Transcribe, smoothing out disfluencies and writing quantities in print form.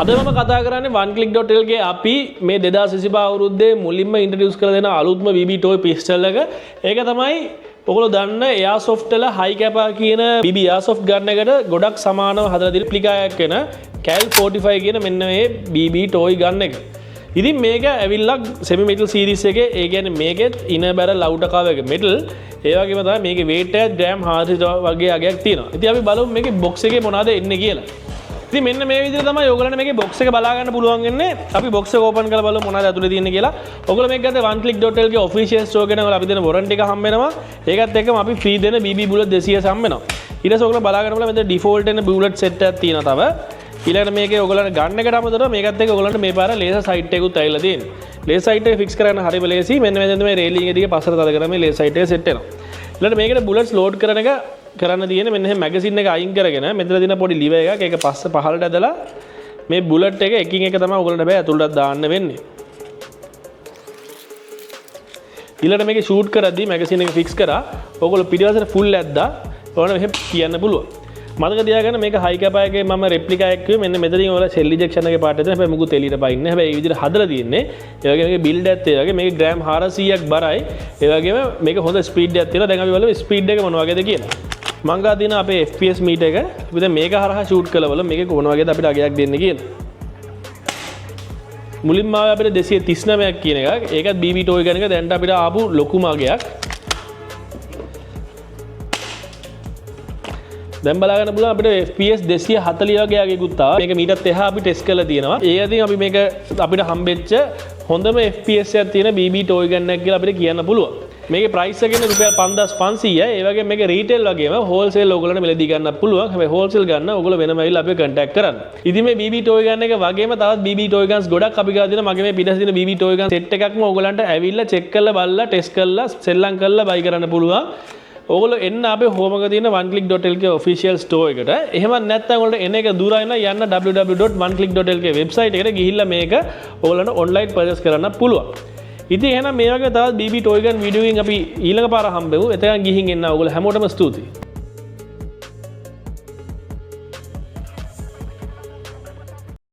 අද මම කතා කරන්නේ oneclick.lk ගේ අපි මේ 2025 අවුරුද්දේ මුලින්ම ඉන්ට්‍රොඩියුස් කරලා දෙන අලුත්ම BB toy pistol එක. ඒක තමයි ඔයගොල්ලෝ දන්න Airsoft වල high cap කියන BB Airsoft ගන්න එකට ගොඩක් සමානව හදලා දෙන රිප්ලිකායක් වෙන Cal 45 කියන මෙන්න මේ BB toy ගන්න එක. ඉතින් මේක ඇවිල්ලා semi metal series එකේ ඒ කියන්නේ මේකෙත් inner barrel outer cover එක metal ඒ වගේම තමයි මේකේ weight එක gram 40 වගේ අගයක් තියෙනවා. ඉතින් අපි බලමු මේකේ box එකේ මොනවද එන්නේ කියලා. ඉතින් මෙන්න මේ විදිහට තමයි ඔයගලන්ට මේකේ box එක බලා ගන්න පුළුවන් වෙන්නේ. අපි box එක open කරලා බලමු මොනවද ඇතුලේ තියෙන්නේ කියලා. ඔයගොල්ලෝ මේක ගත්තේ oneclick.lk ගේ official store එකෙන් ඔයගොල්ලෝ අපි දෙන warranty එක හම්බ වෙනවා. ඒකත් එක්කම අපි free දෙන BB bullet 200 හම්බ වෙනවා. ඊට පස්සේ ඔයගොල්ලෝ බලා ගන්න බලන්න මෙතන default එන bullet set එකක් තියෙනවා තව. ඊළඟට මේකේ ඔයගොල්ලන්ට ගන්න එකට අමතරව මේකත් එක්ක ඔයගොල්ලන්ට මේ පාර laser sight එකකුත් ඇවිල්ලා තියෙනවා. laser sight එක fix කරගන්න හරිම ලේසි. මෙන්න මෙතන මේ railing එක දිගේ පස්සට තද කරලා මේ laser sight එක set වෙනවා. ඊළඟට මේකේ bullets load කරන එක කරන්න තියෙන මෙන්න මේ මැගසින් එක අයින් කරගෙන මෙතන තියෙන පොඩි liver එකක් ඒක පස්ස පහළට ඇදලා මේ බුලට් එක එකින් එක තමයි ඔයගොල්ලන්ට බෑ ඇතුළට දාන්න වෙන්නේ. ඊළඟට මේක ෂූට් කරද්දී මැගසින් එක ෆික්ස් කරා ඔයගොල්ලෝ පිටිපස්සට ෆුල් ඇද්දා ඔයාලා මෙහෙම කියන්න පුළුවන්. මතක තියාගන්න මේක හයි කැපා එකේ මම රෙප්ලිකා එකක් කිව්වේ මෙන්න මෙතනින් ඔයාලා සෙල් ඉන්ජෙක්ෂන් එකේ පාට දෙන හැබැයි මුකුත් එළියට පයින්නේ. හැබැයි මේ විදිහට හදලා තියෙන්නේ. ඒ වගේම මේකේ බිල්ඩ් එකත් ඒ වගේ මේක ග්‍රෑම් 400ක් බරයි. ඒ වගේම මේක හොඳ ස්පීඩ් එකක් තියෙනවා. දැන් අපි බලමු ස්පීඩ් එක මොන වගේද කියලා. මං ගා දින අපේ FPS මීටර් එක අපි දැන් මේක හරහා ෂූට් කරලා බලමු මේක කොන වගේද අපිට අගයක් දෙන්නේ කියලා. මුලින්ම ආවේ අපිට 239ක් කියන එකක්. ඒකත් BB toy ගන්න එක දැන්ට අපිට ආපු ලොකුම අගයක්. දැන් බලා ගන්න පුළුවන් අපිට FPS 240 වගේ අගයකුත් ආවා. මේක මීටත් එහා අපි ටෙස්ට් කරලා තියෙනවා. ඒ අතින් අපි මේක අපිට හම්බෙච්ච හොඳම FPS එකක් තියෙන BB toy ගන්නක් කියලා අපිට කියන්න පුළුවන්. මේකේ ප්‍රයිස් එක කියන්නේ රුපියල් 5500යි. ඒ වගේම මේක රීටේල් වගේම හෝල්සේල් ඔයගොල්ලන්ට මිලදී ගන්නත් පුළුවන්. හැබැයි හෝල්සේල් ගන්න ඔයගොල්ලෝ වෙනම ඇවිල්ලා අපිව කන්ටැක්ට් කරන්න. ඉතින් මේ BB toy ගන්න එක වගේම තවත් BB toy guns ගොඩක් අපි ගාව තියෙනවා. මගේ මේ පිටස් තියෙන BB toy guns සෙට් එකක්ම ඔයගොල්ලන්ට ඇවිල්ලා චෙක් කරලා බලලා ටෙස්ට් කරලා සෙල්ලම් කරලා බයි කරන්න පුළුවන්. ඔයගොල්ලෝ එන්න අපේ හෝම් එකේ තියෙන oneclick.lk official store එකට. එහෙම නැත්නම් ඔයාලට එන එක දුරයි නම් යන්න www.oneclick.lk website එකට ගිහිල්ලා මේක ඔයගොල්ලන්ට online purchase කරන්න පුළුවන්. ඉතින් එහෙනම් මේ වගේ තවත් BB toy gun වීඩියෝ එකකින් අපි ඊළඟ පාර හම්බෙමු. එතකන් ගිහින් එන්න ඔයගොල්ලෝ හැමෝටම ස්තුතියි.